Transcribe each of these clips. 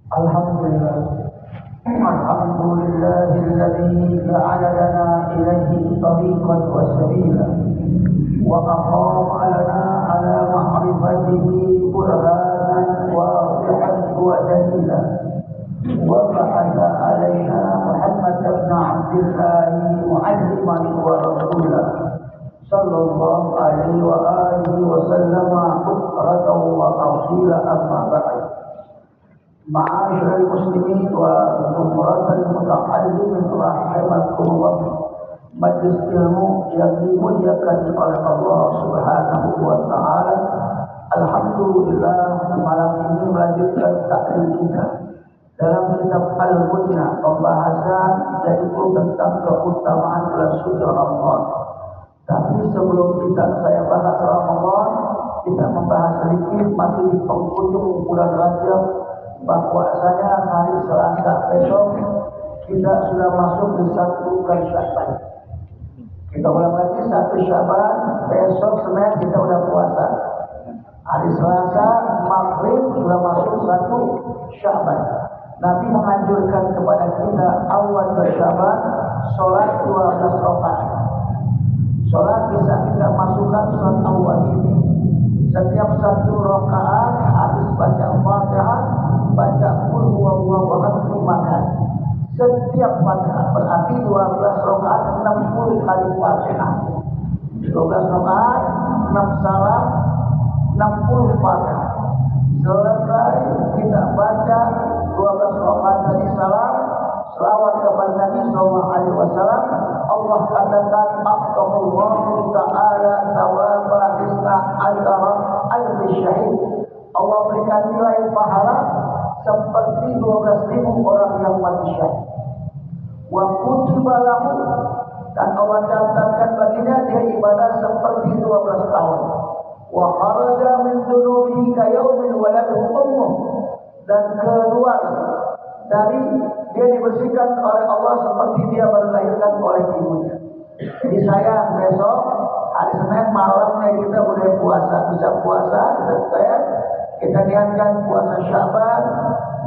الحمد لله الحمد لله الذي جعل لنا إليه طريقا وسبيلا وأقام لنا على معرفته برهانا واضحا ودليلا وبعث علينا محمد بن عبد الله معلما ورسولا صلى الله عليه وآله وسلم بكرة وأصيلا. أما بعد، Ma'asyiral muslimin wa zumratal muta'allimin rahimakumullah. Majlis ilmu yang dimuliakan oleh Allah Subhanahu wa taala. Alhamdulillah, malam ini melanjutkan taklim kita dalam kitab Al-Bunya, pembahasan yaitu tentang keutamaan bulan suci Ramadan. Tapi sebelum saya bahas Ramadan, kita membahas sedikit masih di penghujung bulan Rajab, bahwasanya hari Selasa besok kita sudah masuk di 1 Sya'ban. Kita ulang lagi 1 Sya'ban, besok Senin kita udah puasa. Hari Selasa maghrib sudah masuk 1 Sya'ban. Nabi menganjurkan kepada kita awal Sya'ban sholat 12 rakaat. Sholat bisa kita masukkan sholat awal ini. Setiap 1 rakaat habis baca Fatihah, baca qul huwallahu ahad 5 kali. Setiap Fatihah berarti 12 rakaat 60 kali Fatihah. 12 rakaat 6 salam 60 Fatihah. Selesai kita baca 12 rakaat tadi salam, selawat kepada Nabi sallallahu alaihi wasallam. Allah katakan aqallahu ta'ala thawaba isna ajra al-syahid. Allah berikan nilai pahala seperti 12.000 orang yang mati syahid. Wa kutiba lahu, dan Allah catatkan baginya dia ibadah seperti 12 tahun. Wa kharaja min dhunubihi ka yaumin waladahu ummuh, dan keluar dari dia dibersihkan oleh Allah seperti dia baru dilahirkan oleh ibunya. Jadi saya besok hari Senin malamnya kita udah puasa, bisa puasa, kita niatkan puasa Sya'ban,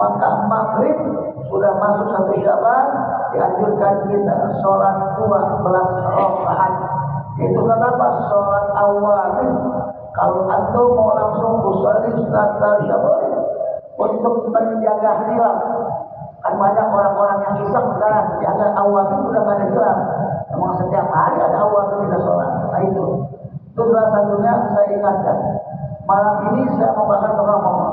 maka maghrib sudah masuk 1 Sya'ban, dianjurkan kita sholat 12 rakaat. Itu kenapa sholat awal. Kalau antum mau langsung usolli sholat Sya'ban untuk menjaga hilal, kan banyak orang-orang yang iseng sekarang jaga awal itu udah gak ada hilal. Memang setiap hari ada awal kita sholat. Nah itu salah satunya saya ingatkan. Malam ini saya membahas Ramadan.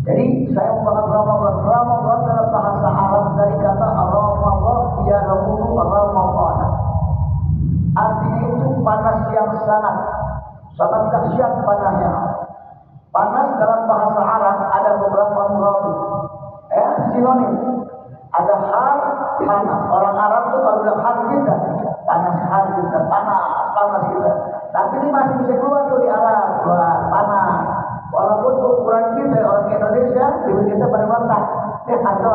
Jadi saya membahas Ramadan. Ramadan dalam bahasa Arab dari kata Ramadan, ya Ramudu Ramadan. Artinya itu panas yang sangat dahsyat panasnya. Panas dalam bahasa Arab ada beberapa murabi, sinonim. Ada hal panas. Orang Arab itu kalau bilang hal kita panas, hal kita panas kita. Tapi ini masih bisa keluar tuh di Arab, panas. Walaupun ukuran kita orang Indonesia, kita pada merentak. Ada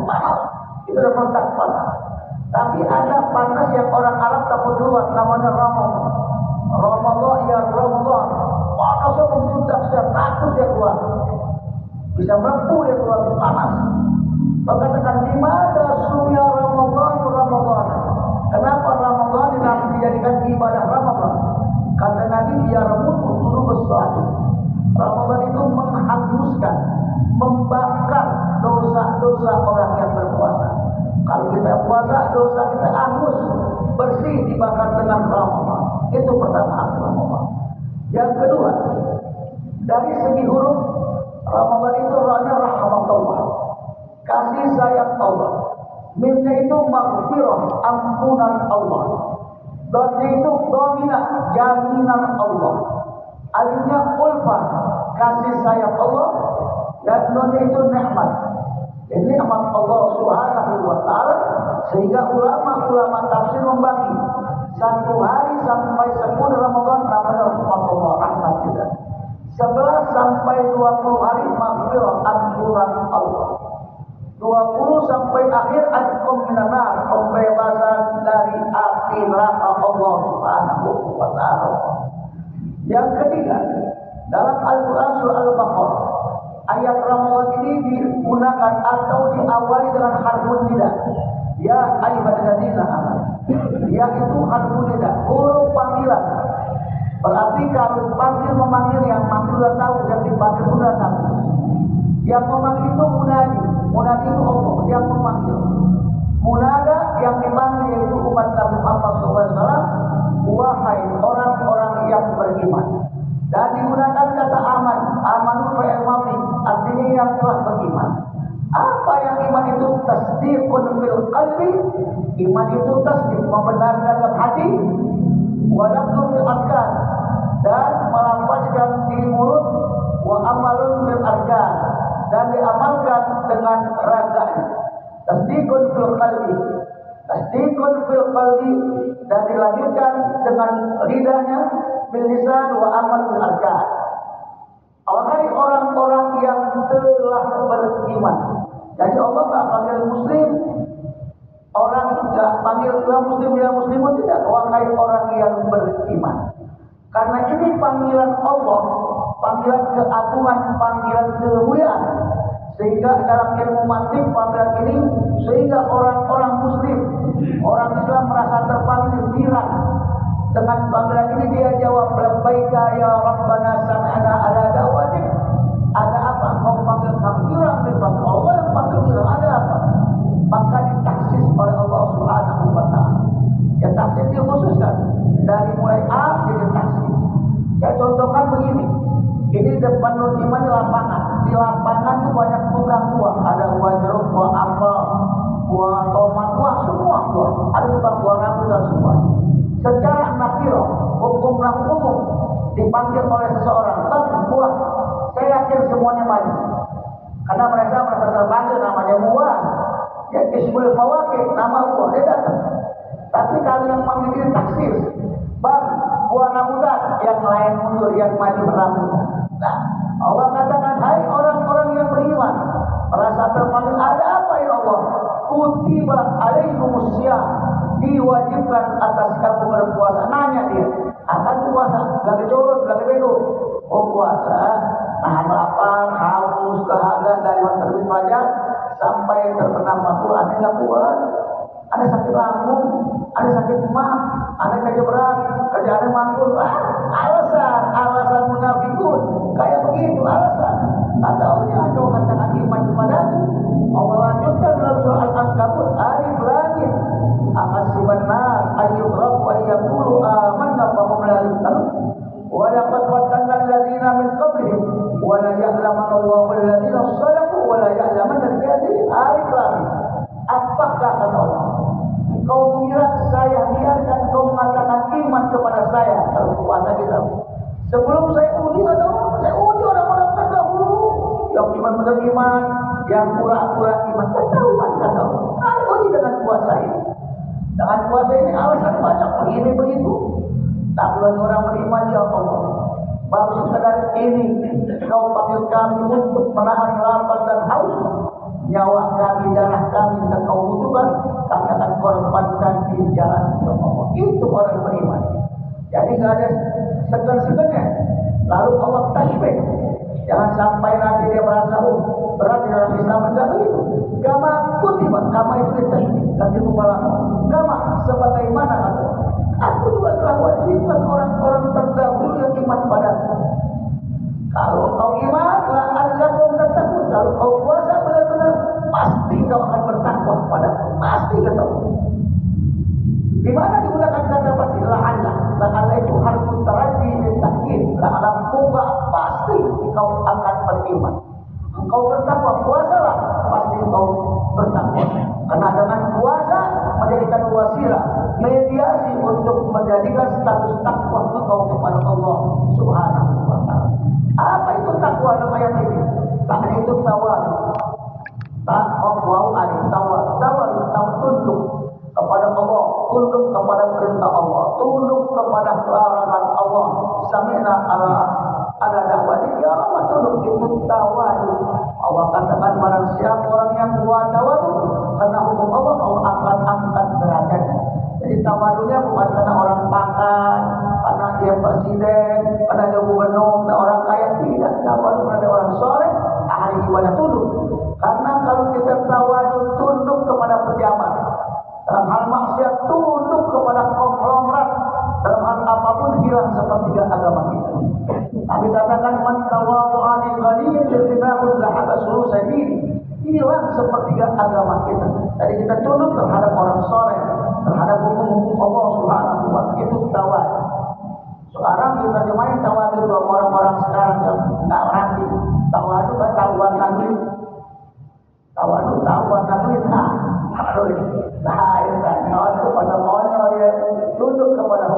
panas. Itu udah merentak panas. Tapi ada panas yang orang Arab takut keluar, namanya Ramadan. Ramadan ya Ramadan. Panasnya begitu dahsyat, takut dia keluar. Bisa melepuh dia keluar, panas. Mengatakan di mana suya Ramadan. Kenapa Ramadan dijadikan ibadah Ramadan? Kata Nabi ya remutu dulu besar. Ramadan itu menghanguskan, membakar dosa-dosa orang yang berpuasa. Kalau kita puasa, dosa kita hangus, bersih dibakar dengan Ramadan. Itu pertama arti Ramadan. Yang kedua, dari segi huruf, Ramadan itu rohnya rahmatullah, kasih sayang Allah. Mimnya itu maghfirah, ampunan Allah. Dotnya itu dominah, jaminan Allah. Alifnya ulfah, kasih sayang Allah. Dan nunnya itu nikmat. Ini nikmat Allah Subhanahu wa ta'ala. Sehingga ulama-ulama tafsir membagi 1 hari sampai 10 Ramadan namanya rahmatullah, rahmat kita. 11 sampai 20 hari maghfirah, ampunan Allah. 20 sampai akhir adkum minanar, pembebasan dari api neraka Allah Subhanahu wa ta'ala. Yang ketiga, dalam Al-Quran surah Al-Baqarah Ayat Ramadan ini digunakan atau diawali dengan harfun nida. Ya ayyuhalladzina amanu. Ya itu harfun nida, huruf panggilan. Berarti kalau panggil memanggil, yang manggil sudah tahu, yang dipanggil sudah tahu. Yang memanggil itu munadi. Munadi itu Allah yang memanggil. Munada yang dipanggil yaitu umat Nabi Muhammad SAW. Wahai orang-orang yang beriman. Dan digunakan kata aman. Amanu fa'il madhi, artinya yang telah beriman. Apa yang iman itu? Tasdiqun fil qalbi. Iman itu tasdiq, membenarkan dalam hati. Wa lafzun fil arkan, dan melafazkan di mulut. Wa amalun fil arkan, dan diamalkan dengan raganya. Tasdiqun fil qalbi, tasdiqun fil qalbi, dan dilanjutkan dengan lidahnya bil lisan wa amal bil arkan. Wahai orang-orang yang telah beriman. Jadi Allah tak panggil muslim, orang tidak panggil muslim ya muslimun, tidak. Wahai orang yang beriman. Karena ini panggilan Allah, panggilan keagungan, panggilan kemuliaan. Sehingga dalam ilmu mantik panggilan ini, sehingga orang-orang muslim, orang Islam merasa terpanggil girang. Dengan panggilan ini dia jawab, labbaika ya Rabbana sami'na ala da'watik. Ada apa kau panggil kami? Girang dipanggil Allah, yang panggil girang, ada apa? Maka ditaksis oleh Allah Subhanahu wa ta'ala. Ya taksis dikhususkan dari mulai A jadi taksis. Saya contohkan begini. Ini depan Nur Iman di lapangan. Di lapangan itu banyak tukang buah. Ada buah jeruk, buah apel, buah tomat, buah semua buah. Ada tukang buah rambutan semua. Secara nakiro, hukum dipanggil oleh seseorang, bang buah. Saya yakin semuanya maju. Karena mereka merasa terpanggil, namanya buah. Ya disebut fawakih, nama buah, dia datang. Tapi kalau yang panggil ini taksis, bang buah rambutan, yang lain mundur, yang maju rambutan. Nah, Allah katakan, hai orang-orang yang beriman, merasa terpanggil, ada apa ya Allah? Kutiba alaikumusiyam, diwajibkan atas kamu berpuasa. Nanya dia, akan puasa? Lagi colot, lagi bego. Oh puasa, nahan lapar, haus, dahaga dari terbit fajar sampai terbenam waktu. Ada nggak kuat? Ada sakit lambung, ada sakit mah, ada kerja berat, kerjaannya mangkul. Alasan munafikun. Kayak begitu alasan. Kata Allah, "Kau katakan iman kepadaku." Allah lanjutkan dalam surah Al-Ankabut ayat langit. Ahasiban nas ayyudraku wa yaqulu amanna fa hum la yuftanun. Wa laqad fatanna alladziina min qablihim wa la ya'lamanna Allahu alladziina sadaqu wa la ya'lamanna al-kadhibin. Ayat langit. Apakah kata Allah? Kau mengira saya biarkan kau mengatakan iman kepada saya kalau puasa kita? Sebelum saya uji atau saya uji orang-orang terdahulu yang iman beriman, yang pura-pura iman, ketahuan kata Allah. Kali uji dengan puasa ini. Dengan puasa ini alasan banyak begini begitu. Tak bagi orang beriman ya Allah. Baru sekadar ini kau panggil kami untuk menahan lapar dan haus. Nyawa kami, darah kami yang kau butuhkan, kami akan korbankan di jalan Allah. Itu orang beriman. Jadi tidak ada segan-segannya. Lalu Allah tasbih. Jangan sampai nanti dia merasa berat di dalam Islam. Tidak begitu. Kama kutiba, kama itu tasbih. Nanti kepala kama sebagaimana aku. Aku juga telah wajibkan orang-orang terdahulu yang iman padaku. Kalau kau iman, la'allakum tattaqun. Kalau kau puasa benar-benar, pasti kau akan bertakwa padaku. Pasti ketemu. Di mana digunakan kata pasti? La'alla. La'alla itu harfun taraji dan takkid. La'alla buka, pasti kau akan beriman. Engkau bertakwa, puasalah, pasti kau bertakwa. Karena dengan puasa menjadikan wasilah, mediasi untuk menjadikan status takwa engkau kepada Allah Subhanahu wa ta'ala. Apa itu takwa dalam ayat ini? Takwa itu tawadhu. Takwa alif tawadhu, tunduk kepada Allah, tunduk kepada perintah Allah, tunduk kepada larangan Allah. Sami'na ala da'wati ya Allah, tunduk itu tawadhu. Allah katakan barang siapa orang yang buat tawadhu karena hukum Allah, Allah akan angkat derajatnya. Jadi tawadhunya bukan karena orang makan, karena dia presiden, karena dia gubernur, karena orang kaya, tidak. Tawadhu pada orang soleh, ibadah tunduk. Karena kalau kita tawadu tunduk kepada pejabat, dalam hal maksiat tunduk kepada konglomerat, dalam hal apapun hilang sepertiga agama kita. Nabi katakan man tawadhu'a li ghaniyyin yadinahu lahaba sulusaini. Hilang sepertiga agama kita. Jadi kita tunduk terhadap orang soleh, terhadap hukum-hukum Allah Subhanahu wa taala, itu tawadu. Sekarang kita terjemahin tawadu dua orang-orang sekarang yang nggak ngerti. Tawadu kan tahuan duit. Tawadu tahuan duit. Nah, itu kan. Tawadu pada maunya dia tunduk kepada hukum.